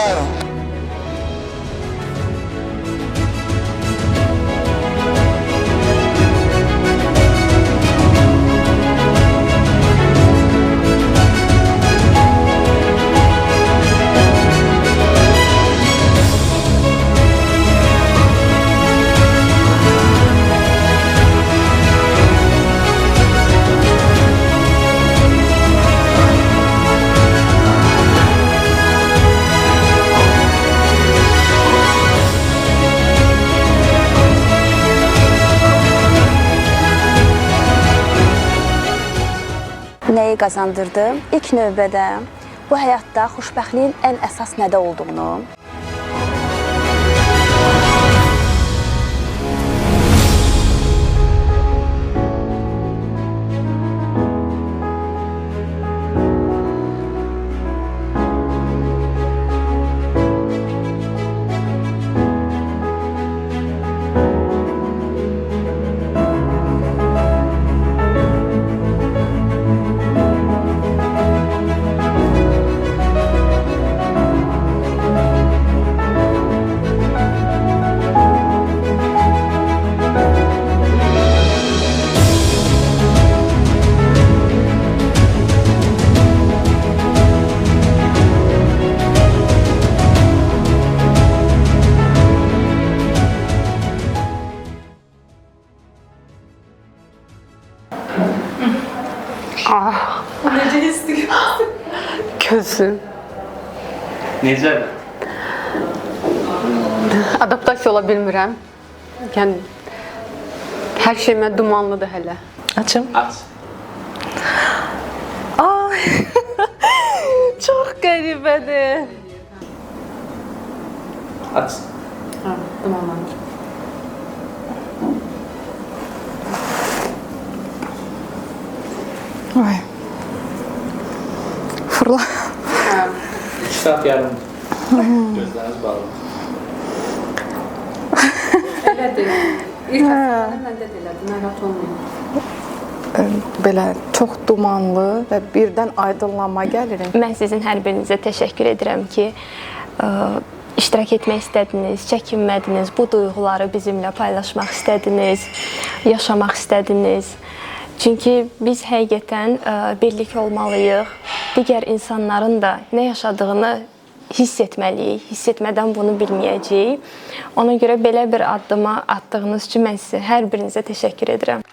Buyurun. Nəyi qazandırdı? İlk növbədə bu həyatda xoşbəxtliyin ən əsas nədə olduğunu, Necə istəyirsən? Gözüm. Necə? Adaptasiya ola bilmirəm. Yəni, hər şey mən dumanlıdır hələ. Açım. Aç. Ay, çox qəribədir. Aç. Ha, dumanlanır. Ay. Fırla. 2 saat yarım. Gözləriniz bağlı. Elədir. İlk əslində məndə də elədir. Narahat olmayın. Belə çox dumanlı və birdən aydınlanma gəlir. Mən sizin hər birinizə təşəkkür edirəm ki, iştirak etmək istədiniz, çəkinmədiniz, bu duyğuları bizimlə paylaşmaq istədiniz, yaşamaq istədiniz. Çünki biz həqiqətən birlik olmalıyıq, digər insanların da nə yaşadığını hiss etməliyik, hiss etmədən bunu bilməyəcəyik. Ona görə belə bir addımı atdığınız üçün mən sizə hər birinizə təşəkkür edirəm.